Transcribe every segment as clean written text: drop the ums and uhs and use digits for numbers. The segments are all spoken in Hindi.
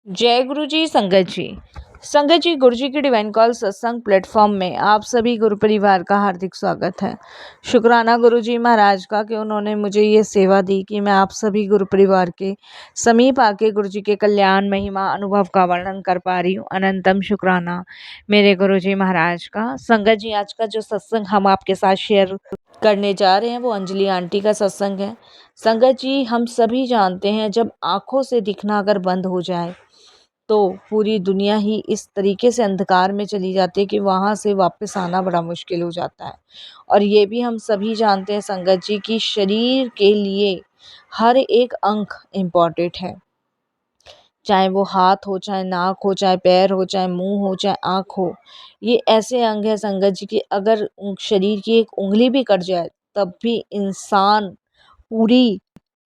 जय गुरु जी। संगत जी गुरु जी की डिवाइन कॉल सत्संग प्लेटफॉर्म में आप सभी गुरु परिवार का हार्दिक स्वागत है। शुक्राना गुरु जी महाराज का कि उन्होंने मुझे ये सेवा दी कि मैं आप सभी गुरु परिवार के समीप आके गुरु जी के कल्याण महिमा अनुभव का वर्णन कर पा रही हूँ। अनंतम शुक्राना मेरे गुरु जी महाराज का। संगत जी, आज का जो सत्संग हम आपके साथ शेयर करने जा रहे हैं वो अंजलि आंटी का सत्संग है। संगत जी, हम सभी जानते हैं जब आंखों से दिखना अगर बंद हो जाए तो पूरी दुनिया ही इस तरीके से अंधकार में चली जाती है कि वहाँ से वापस आना बड़ा मुश्किल हो जाता है। और ये भी हम सभी जानते हैं संगत जी कि शरीर के लिए हर एक अंग इम्पॉर्टेंट है, चाहे वो हाथ हो, चाहे नाक हो, चाहे पैर हो, चाहे मुंह हो, चाहे आँख हो। ये ऐसे अंग है संगत जी कि अगर शरीर की एक उंगली भी कट जाए तब भी इंसान पूरी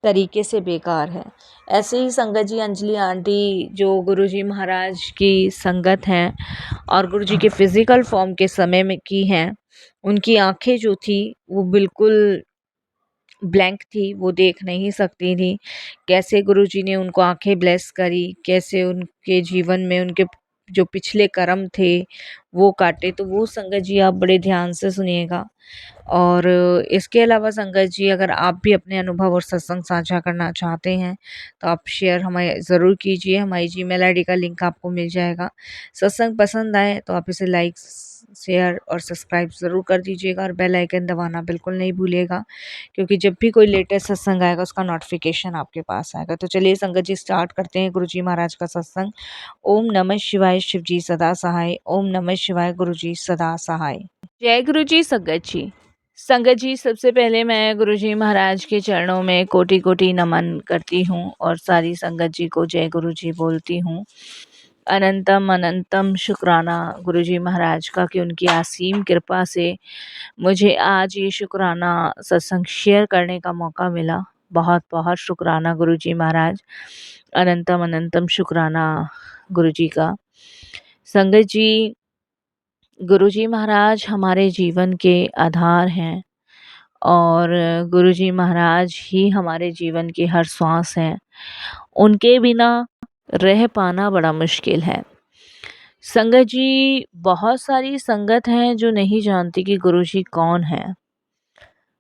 तरीके से बेकार है। ऐसे ही संगत जी अंजलि आंटी जो गुरुजी महाराज की संगत हैं और गुरुजी के फिजिकल फॉर्म के समय में की हैं, उनकी आंखें जो थी वो बिल्कुल ब्लैंक थी, वो देख नहीं सकती थी। कैसे गुरुजी ने उनको आंखें ब्लेस करी, कैसे उनके जीवन में उनके जो पिछले कर्म थे वो काटे, तो वो संगत जी आप बड़े ध्यान से सुनिएगा। और इसके अलावा संगत जी, अगर आप भी अपने अनुभव और सत्संग साझा करना चाहते हैं तो आप शेयर हमें ज़रूर कीजिए। हमारी जीमेल आईडी का लिंक आपको मिल जाएगा। सत्संग पसंद आए तो आप इसे लाइक, शेयर और सब्सक्राइब ज़रूर कर दीजिएगा और बेल आइकन दबाना बिल्कुल नहीं भूलिएगा, क्योंकि जब भी कोई लेटेस्ट सत्संग आएगा उसका नोटिफिकेशन आपके पास आएगा। तो चलिए संगत जी, स्टार्ट करते हैं गुरु जी महाराज का सत्संग। ओम नमः शिवाय, शिव जी सदा सहाय। ओम नमः शिवाय, गुरु जी सदा सहाय। जय गुरु जी। संगत जी, सबसे पहले मैं गुरु जी महाराज के चरणों में कोटि कोटि नमन करती हूँ और सारी संगत जी को जय गुरु जी बोलती हूँ। अनंतम अनंतम शुक्राना गुरु जी महाराज का कि उनकी असीम कृपा से मुझे आज ये शुक्राना सत्संग शेयर करने का मौका मिला। बहुत बहुत शुक्राना गुरु जी महाराज। अनंतम अनंतम शुक्राना गुरु जी का। संगत जी, गुरु जी महाराज हमारे जीवन के आधार हैं और गुरु जी महाराज ही हमारे जीवन की हर सांस हैं। उनके बिना रह पाना बड़ा मुश्किल है। संगत जी, बहुत सारी संगत हैं जो नहीं जानती कि गुरु जी कौन है।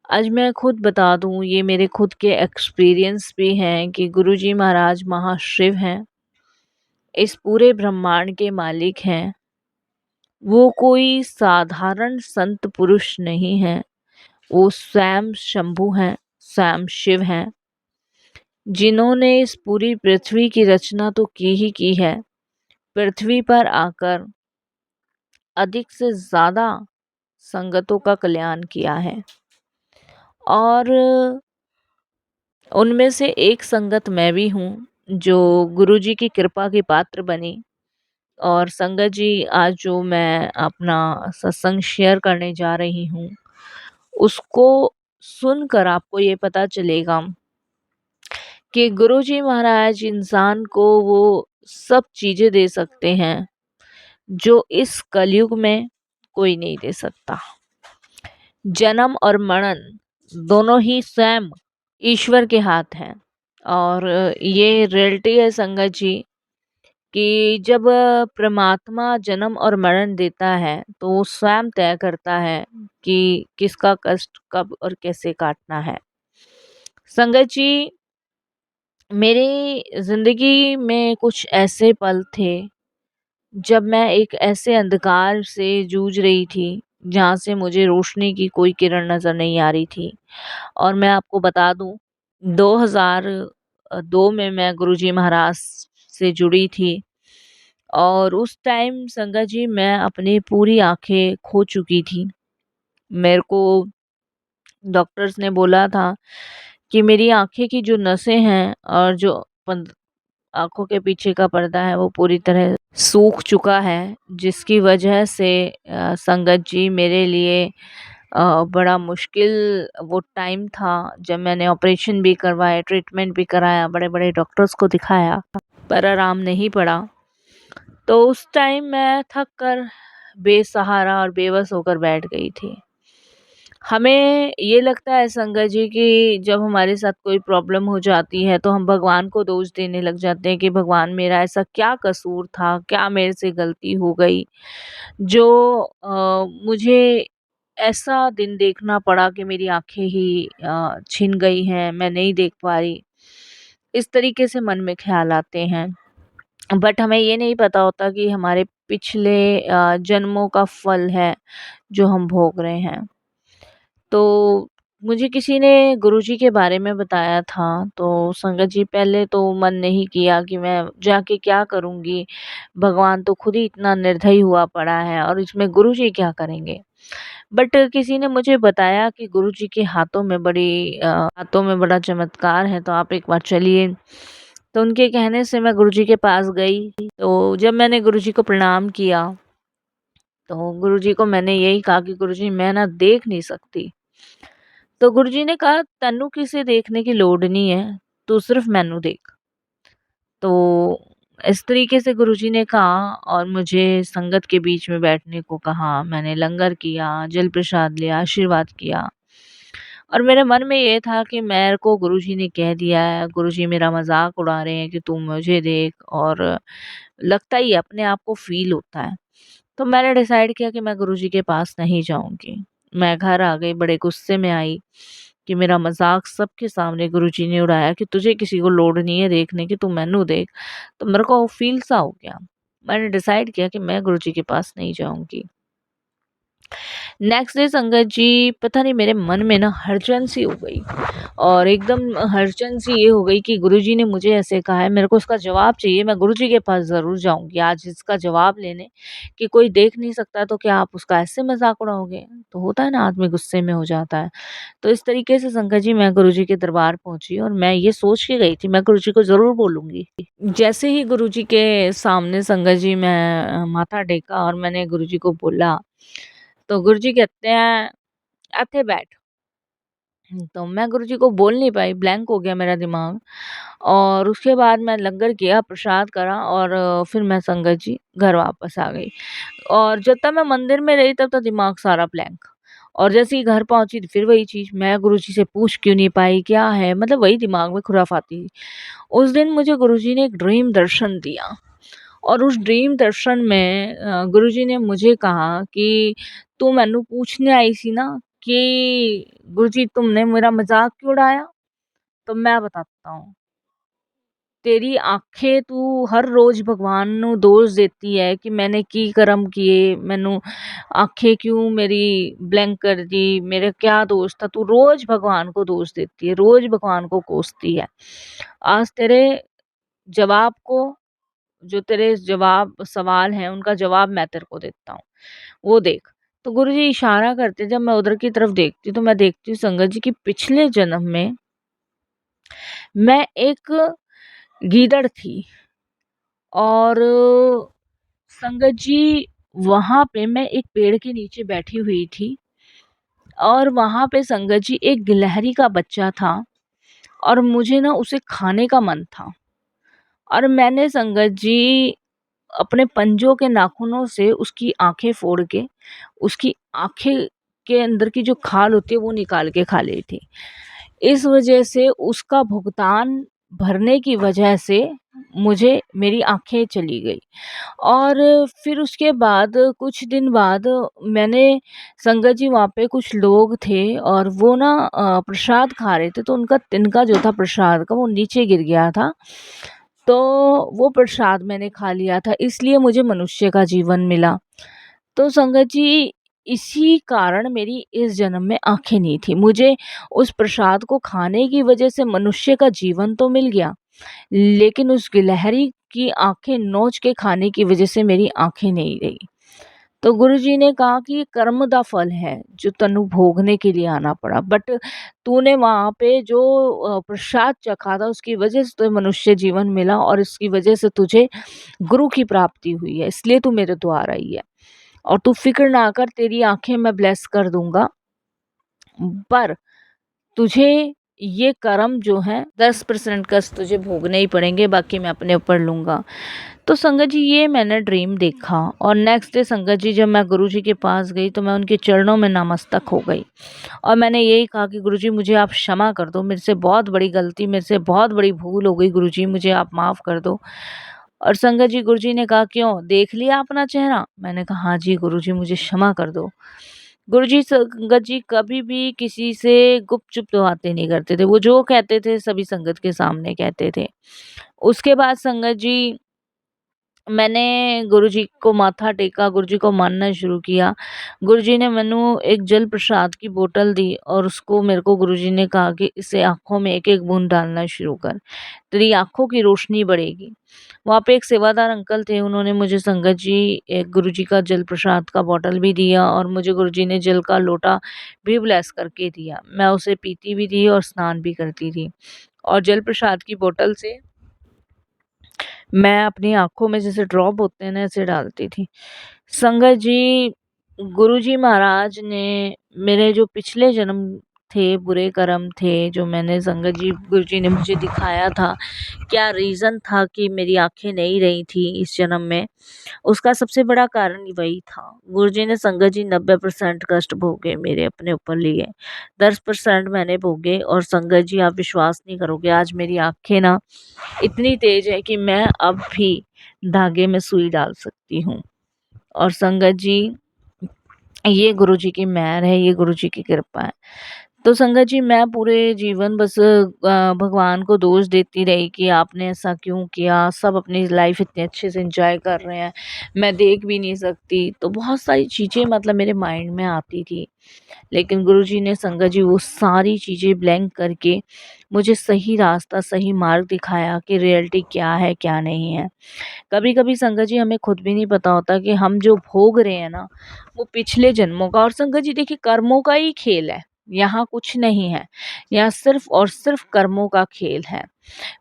आज मैं खुद बता दूं, ये मेरे खुद के एक्सपीरियंस भी हैं कि गुरु जी महाराज महाशिव हैं, इस पूरे ब्रह्मांड के मालिक हैं। वो कोई साधारण संत पुरुष नहीं है, वो स्वयं शंभु हैं, स्वयं शिव हैं, जिन्होंने इस पूरी पृथ्वी की रचना तो की ही की है, पृथ्वी पर आकर अधिक से ज़्यादा संगतों का कल्याण किया है। और उनमें से एक संगत मैं भी हूँ जो गुरुजी की कृपा की पात्र बनी। और संगत जी, आज जो मैं अपना सत्संग शेयर करने जा रही हूँ उसको सुनकर आपको ये पता चलेगा कि गुरुजी महाराज इंसान को वो सब चीज़ें दे सकते हैं जो इस कलयुग में कोई नहीं दे सकता। जन्म और मरण दोनों ही स्वयं ईश्वर के हाथ हैं। और ये रियलिटी है संगत जी कि जब परमात्मा जन्म और मरण देता है तो वो स्वयं तय करता है कि किसका कष्ट कब और कैसे काटना है। संगत जी, मेरी ज़िंदगी में कुछ ऐसे पल थे जब मैं एक ऐसे अंधकार से जूझ रही थी जहाँ से मुझे रोशनी की कोई किरण नज़र नहीं आ रही थी। और मैं आपको बता दूं, 2002 में मैं गुरुजी महाराज से जुड़ी थी और उस टाइम संगत जी मैं अपनी पूरी आंखें खो चुकी थी। मेरे को डॉक्टर्स ने बोला था कि मेरी आंखें की जो नसें हैं और जो आंखों के पीछे का पर्दा है वो पूरी तरह सूख चुका है, जिसकी वजह से संगत जी मेरे लिए बड़ा मुश्किल वो टाइम था जब मैंने ऑपरेशन भी करवाया, ट्रीटमेंट भी कराया, बड़े बड़े डॉक्टर्स को दिखाया, पर आराम नहीं पड़ा। तो उस टाइम मैं थक कर बेसहारा और बेबस होकर बैठ गई थी। हमें ये लगता है संगत जी कि जब हमारे साथ कोई प्रॉब्लम हो जाती है तो हम भगवान को दोष देने लग जाते हैं कि भगवान मेरा ऐसा क्या कसूर था, क्या मेरे से गलती हो गई जो मुझे ऐसा दिन देखना पड़ा कि मेरी आँखें ही छिन गई हैं, मैं नहीं देख पा रही। इस तरीके से मन में ख़्याल आते हैं। बट हमें ये नहीं पता होता कि हमारे पिछले जन्मों का फल है जो हम भोग रहे हैं। तो मुझे किसी ने गुरुजी के बारे में बताया था, तो संगत जी पहले तो मन नहीं किया कि मैं जाके क्या करूँगी, भगवान तो खुद ही इतना निर्दयी हुआ पड़ा है और इसमें गुरुजी क्या करेंगे। बट किसी ने मुझे बताया कि गुरुजी के हाथों में बड़ा चमत्कार है, तो आप एक बार चलिए। तो उनके कहने से मैं गुरुजी के पास गई, तो जब मैंने गुरुजी को प्रणाम किया, तो गुरुजी को मैंने यही कहा कि गुरुजी मैं ना देख नहीं सकती। तो गुरुजी ने कहा तन्नू किसे देखने की लोड़ नहीं है, तू सिर्फ मैनू देख। तो इस तरीके से गुरुजी ने कहा और मुझे संगत के बीच में बैठने को कहा। मैंने लंगर किया, जल प्रसाद लिया, आशीर्वाद किया और मेरे मन में ये था कि मेरे को गुरुजी ने कह दिया है, गुरुजी मेरा मज़ाक उड़ा रहे हैं कि तू मुझे देख, और लगता ही है, अपने आप को फ़ील होता है। तो मैंने डिसाइड किया कि मैं गुरुजी के पास नहीं जाऊँगी। मैं घर आ गई, बड़े गुस्से में आई कि मेरा मज़ाक सबके सामने गुरुजी ने उड़ाया कि तुझे किसी को लोड नहीं है देखने की, तू मैनू देख। तो मेरे को फ़ील सा हो गया। मैंने डिसाइड किया कि मैं गुरुजी के पास नहीं जाऊँगी। नेक्स्ट डे संगत जी पता नहीं मेरे मन में ना हड़चन सी हो गई, और एकदम हड़चन सी ये हो गई कि गुरुजी ने मुझे ऐसे कहा है, मेरे को इसका जवाब चाहिए, मैं गुरुजी के पास ज़रूर जाऊँगी आज इसका जवाब लेने कि कोई देख नहीं सकता तो क्या आप उसका ऐसे मज़ाक उड़ाओगे? तो होता है ना, आदमी गुस्से में हो जाता है। तो इस तरीके से संगत जी मैं गुरुजी के दरबार पहुँची और मैं ये सोच के गई थी मैं गुरुजी को ज़रूर बोलूँगी। जैसे ही गुरुजी के सामने संगत जी मैं माथा टेका और मैंने गुरुजी को बोला, तो गुरुजी कहते हैं, "एथे बैठ।" तो मैं गुरुजी को बोल नहीं पाई, ब्लैंक हो गया मेरा दिमाग। और उसके बाद मैं लंगर किया, प्रसाद करा और फिर मैं संगत जी घर वापस आ गई। और जब तक मैं मंदिर में रही तब तक दिमाग सारा ब्लैंक। और जैसे ही घर पहुँची तो फिर वही चीज़, मैं गुरुजी से पूछ क्यों नहीं पाई, क्या है? मतलब वही दिमाग में खुराफाती। उस दिन मुझे गुरुजी ने एक ड्रीम दर्शन दिया। और उस ड्रीम दर्शन में गुरुजी ने मुझे कहा कि तू मैनू पूछने आई सी ना कि गुरुजी तुमने मेरा मजाक क्यों उड़ाया? तो मैं बताता हूँ। तेरी आँखें तू हर रोज़ भगवान ਨੂੰ दोष देती है कि मैंने की कर्म किए, मैनू आँखें क्यों मेरी ब्लैंक कर दी, मेरा क्या दोष था? तू रोज़ भगवान को दोष देती है, रोज़ भगवान को कोसती है। आज तेरे जवाब को, जो तेरे जवाब सवाल हैं उनका जवाब मैं तेरे को देता हूँ, वो देख। तो गुरुजी इशारा करते, जब मैं उधर की तरफ देखती हूँ तो मैं देखती हूँ संगत जी की पिछले जन्म में मैं एक गीदड़ थी। और संगत जी वहाँ पे मैं एक पेड़ के नीचे बैठी हुई थी और वहाँ पे संगत जी एक गिलहरी का बच्चा था और मुझे ना उसे खाने का मन था। और मैंने संगत जी अपने पंजों के नाखूनों से उसकी आँखें फोड़ के, उसकी आँखें के अंदर की जो खाल होती है वो निकाल के खा ली थी। इस वजह से उसका भुगतान भरने की वजह से मुझे मेरी आँखें चली गई। और फिर उसके बाद कुछ दिन बाद मैंने संगत जी वहाँ पे कुछ लोग थे और वो ना प्रसाद खा रहे थे, तो उनका तिनका जो था प्रसाद का वो नीचे गिर गया था। तो वो प्रसाद मैंने खा लिया था, इसलिए मुझे मनुष्य का जीवन मिला। तो संगत जी इसी कारण मेरी इस जन्म में आँखें नहीं थी। मुझे उस प्रसाद को खाने की वजह से मनुष्य का जीवन तो मिल गया, लेकिन उस गिलहरी की आँखें नोच के खाने की वजह से मेरी आँखें नहीं रही। तो गुरुजी ने कहा कि ये कर्म का फल है जो तन्नू भोगने के लिए आना पड़ा, बट तूने वहाँ पे जो प्रसाद चखा था उसकी वजह से तुझे मनुष्य जीवन मिला और इसकी वजह से तुझे गुरु की प्राप्ति हुई है, इसलिए तू मेरे द्वार आई है। और तू फ़िक्र ना कर, तेरी आँखें मैं ब्लेस कर दूँगा। पर तुझे ये कर्म जो है 10% कष्ट तुझे भोगने ही पड़ेंगे, बाकी मैं अपने ऊपर लूँगा। तो संगत जी ये मैंने ड्रीम देखा और नेक्स्ट डे संगत जी जब मैं गुरुजी के पास गई तो मैं उनके चरणों में नमस्तक हो गई और मैंने यही कहा कि गुरुजी मुझे आप क्षमा कर दो, मेरे से बहुत बड़ी गलती, मेरे से बहुत बड़ी भूल हो गई गुरुजी, मुझे आप माफ़ कर दो। और संगत जी गुरुजी ने कहा क्यों, देख लिया अपना चेहरा? मैंने कहा हाँ जी गुरुजी मुझे क्षमा कर दो। गुरुजी संगत जी कभी भी किसी से गुपचुप तो बातें नहीं करते थे, वो जो कहते थे सभी संगत के सामने कहते थे। उसके बाद संगत जी मैंने गुरुजी को माथा टेका, गुरुजी को मानना शुरू किया। गुरुजी ने मैनू एक जल प्रसाद की बोतल दी और उसको मेरे को गुरुजी ने कहा कि इसे आँखों में एक-एक बूँद डालना शुरू कर, तेरी आँखों की रोशनी बढ़ेगी। वहाँ पे एक सेवादार अंकल थे, उन्होंने मुझे संगत जी एक गुरुजी का जल प्रसाद का बॉटल भी दिया और मुझे गुरुजी ने जल का लोटा भी ब्लेस करके दिया। मैं उसे पीती भी थी और स्नान भी करती थी और जल प्रसाद की बोतल से मैं अपनी आँखों में जैसे ड्रॉप होते हैं ना ऐसे डालती थी। संगत जी, गुरुजी महाराज ने मेरे जो पिछले जन्म थे, बुरे कर्म थे, जो मैंने संगत जी गुरुजी ने मुझे दिखाया था, क्या रीज़न था कि मेरी आँखें नहीं रही थी इस जन्म में, उसका सबसे बड़ा कारण वही था। गुरुजी ने संगत जी 90% कष्ट भोगे मेरे अपने ऊपर लिए, 10% मैंने भोगे और संगत जी आप विश्वास नहीं करोगे आज मेरी आँखें ना इतनी तेज है कि मैं अब भी धागे में सुई डाल सकती हूँ। और संगत जी ये गुरुजी की मेहर है, ये गुरुजी की कृपा है। तो संगत जी मैं पूरे जीवन बस भगवान को दोष देती रही कि आपने ऐसा क्यों किया, सब अपनी लाइफ इतने अच्छे से एंजॉय कर रहे हैं, मैं देख भी नहीं सकती। तो बहुत सारी चीज़ें मतलब मेरे माइंड में आती थी। लेकिन गुरुजी ने संगत जी वो सारी चीज़ें ब्लैंक करके मुझे सही रास्ता, सही मार्ग दिखाया कि रियलिटी क्या है, क्या नहीं है। कभी-कभी संगत जी हमें खुद भी नहीं पता होता कि हम जो भोग रहे हैं ना, वो पिछले जन्मों का और संगत जी देखिए कर्मों का ही खेल है, यहाँ कुछ नहीं है। यहाँ सिर्फ़ और सिर्फ़ कर्मों का खेल है।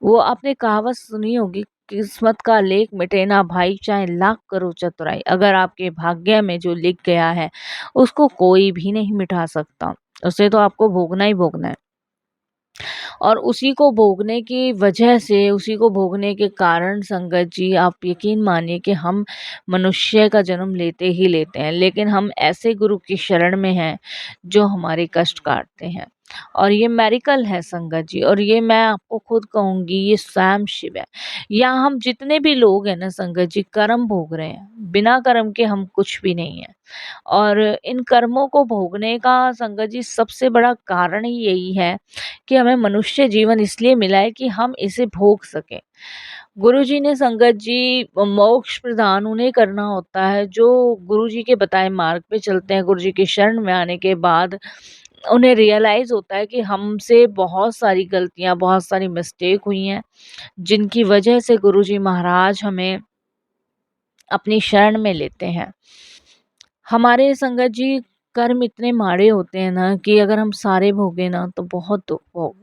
वो आपने कहावत सुनी होगी, किस्मत का लेख मिटे ना भाई चाहे लाख करो चतुराई, अगर आपके भाग्य में जो लिख गया है, उसको कोई भी नहीं मिटा सकता। उसे तो आपको भोगना ही भोगना है। और उसी को भोगने की वजह से, उसी को भोगने के कारण संगत जी आप यकीन मानिए कि हम मनुष्य का जन्म लेते ही लेते हैं, लेकिन हम ऐसे गुरु की शरण में हैं जो हमारे कष्ट काटते हैं। और ये मेरिकल है संगत जी, और ये मैं आपको खुद कहूँगी ये स्वयं शिव है। यहाँ हम जितने भी लोग हैं ना संगत जी कर्म भोग रहे हैं, बिना कर्म के हम कुछ भी नहीं है। और इन कर्मों को भोगने का संगत जी सबसे बड़ा कारण ही यही है कि हमें मनुष्य जीवन इसलिए मिला है कि हम इसे भोग सकें। गुरुजी ने संगत जी मोक्ष प्रदान उन्हें करना होता है जो गुरुजी के बताए मार्ग पे चलते हैं। गुरुजी की शरण में आने के बाद उन्हें रियलाइज़ होता है कि हमसे बहुत सारी गलतियाँ, बहुत सारी मिस्टेक हुई हैं, जिनकी वजह से गुरुजी महाराज हमें अपनी शरण में लेते हैं। हमारे संगत जी कर्म इतने माड़े होते हैं ना कि अगर हम सारे भोगे ना तो बहुत दुख हो,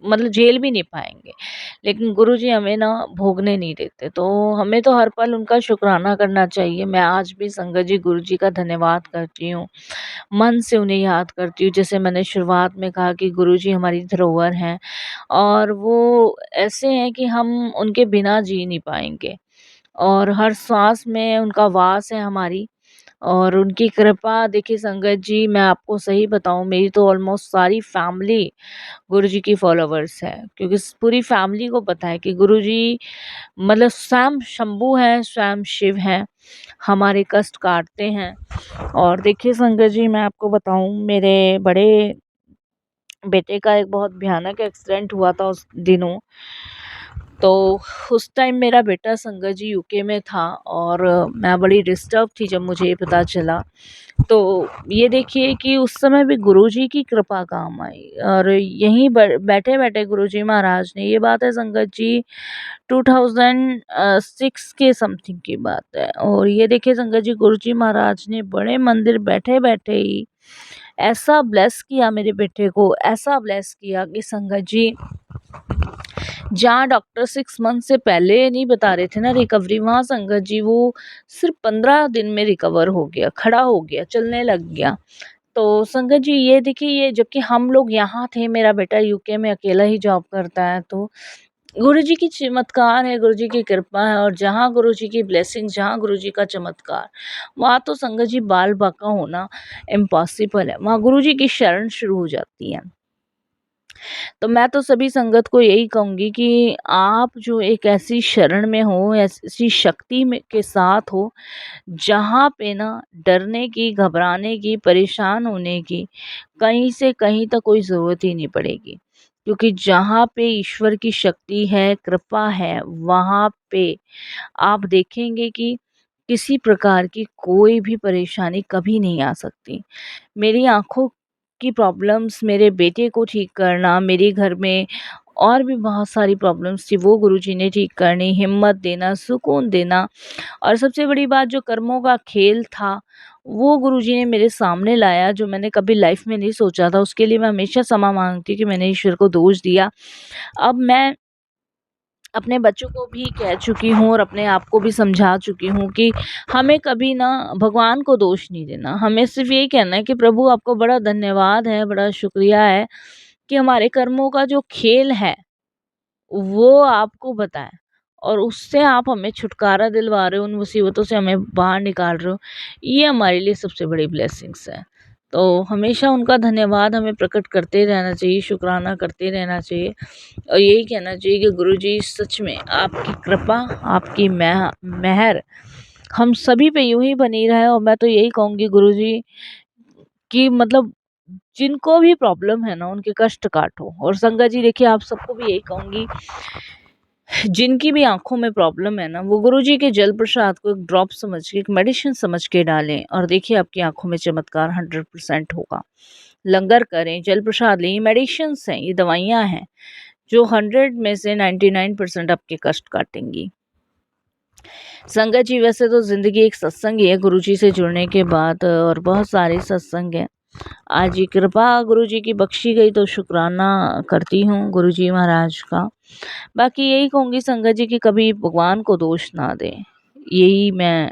मतलब झेल भी नहीं पाएँगे। लेकिन गुरुजी हमें ना भोगने नहीं देते, तो हमें तो हर पल उनका शुकराना करना चाहिए। मैं आज भी संगत जी गुरुजी का धन्यवाद करती हूँ, मन से उन्हें याद करती हूँ। जैसे मैंने शुरुआत में कहा कि गुरुजी हमारी धरोहर हैं और वो ऐसे हैं कि हम उनके बिना जी नहीं पाएँगे और हर श्वास में उनका वास है हमारी। और उनकी कृपा देखिए संगत जी मैं आपको सही बताऊँ, मेरी तो ऑलमोस्ट सारी फैमिली गुरुजी की फॉलोवर्स है, क्योंकि पूरी फैमिली को पता है कि गुरुजी मतलब स्वयं शंभू हैं, स्वयं शिव हैं, हमारे कष्ट काटते हैं। और देखिए संगत जी मैं आपको बताऊं, मेरे बड़े बेटे का एक बहुत भयानक एक्सीडेंट हुआ था उस दिनों। तो उस टाइम मेरा बेटा संगत जी यूके में था और मैं बड़ी डिस्टर्ब थी जब मुझे ये पता चला। तो ये देखिए कि उस समय भी गुरुजी की कृपा काम आई और यहीं बैठे बैठे गुरुजी महाराज ने, ये बात है संगत जी 2006 के समथिंग की बात है, और ये देखिए संगत जी गुरुजी महाराज ने बड़े मंदिर बैठे बैठे ही ऐसा ब्लेस किया मेरे बेटे को, ऐसा ब्लेस किया कि संगत जी जहाँ डॉक्टर 6 मंथ से पहले नहीं बता रहे थे ना रिकवरी, वहाँ संगत जी वो सिर्फ 15 दिन में रिकवर हो गया, खड़ा हो गया, चलने लग गया। तो संगत जी ये देखिए, ये जबकि हम लोग यहाँ थे, मेरा बेटा यूके में अकेला ही जॉब करता है, तो गुरुजी की चमत्कार है, गुरुजी की कृपा है, और जहाँ गुरुजी की ब्लेसिंग, जहाँ गुरुजी का चमत्कार, वहाँ तो संगत जी बाल बाका होना इम्पॉसिबल है, वहाँ गुरुजी की शरण शुरू हो जाती है। तो मैं तो सभी संगत को यही कहूँगी कि आप जो एक ऐसी शरण में हो, ऐसी शक्ति में के साथ हो, जहाँ पे ना डरने की, घबराने की, परेशान होने की कहीं से कहीं तक कोई ज़रूरत ही नहीं पड़ेगी। क्योंकि जहाँ पे ईश्वर की शक्ति है, कृपा है, वहाँ पे आप देखेंगे कि किसी प्रकार की कोई भी परेशानी कभी नहीं आ सकती। मेरी आँखों की प्रॉब्लम्स, मेरे बेटे को ठीक करना, मेरे घर में और भी बहुत सारी प्रॉब्लम्स थी, वो गुरुजी ने ठीक करनी, हिम्मत देना, सुकून देना, और सबसे बड़ी बात जो कर्मों का खेल था, वो गुरुजी ने मेरे सामने लाया, जो मैंने कभी लाइफ में नहीं सोचा था। उसके लिए मैं हमेशा क्षमा माँगती हूँ कि मैंने ईश्वर को दोष दिया। अब मैं अपने बच्चों को भी कह चुकी हूँ और अपने आप को भी समझा चुकी हूँ कि हमें कभी ना भगवान को दोष नहीं देना। हमें सिर्फ़ यही कहना है कि प्रभु आपको बड़ा धन्यवाद है, बड़ा शुक्रिया है कि हमारे कर्मों का जो खेल है, वो आपको पता है, और उससे आप हमें छुटकारा दिलवा रहे हो, उन मुसीबतों से हमें बाहर निकाल रहे हो। ये हमारे लिए सबसे बड़ी ब्लेसिंग्स है। तो हमेशा उनका धन्यवाद हमें प्रकट करते रहना चाहिए, शुक्राना करते रहना चाहिए, और यही कहना चाहिए कि गुरुजी सच में आपकी कृपा, आपकी मेहर हम सभी पे यूँ ही बनी रहे, और मैं तो यही कहूँगी गुरुजी कि मतलब जिनको भी प्रॉब्लम है ना, उनके कष्ट काटो। और संगत जी देखिए, आप सबको भी यही कहूँगी, जिनकी भी आँखों में प्रॉब्लम है ना, वो गुरुजी के जल प्रसाद को एक ड्रॉप समझ के, एक मेडिसिन समझ के डालें, और देखिए आपकी आँखों में चमत्कार 100% होगा। लंगर करें, जल प्रसाद लें, ये मेडिसिन्स हैं, ये दवाइयाँ हैं, जो 100 में से 99% आपके कष्ट काटेंगी। संगत जी वैसे तो ज़िंदगी एक सत्संग ही है गुरुजी से जुड़ने के बाद, और बहुत सारे सत्संग हैं। आज ये कृपा गुरुजी की बख्शी गई, तो शुक्राना करती हूँ गुरुजी महाराज का। बाकी यही कहूँगी संगत जी कि कभी भगवान को दोष ना दें, यही मैं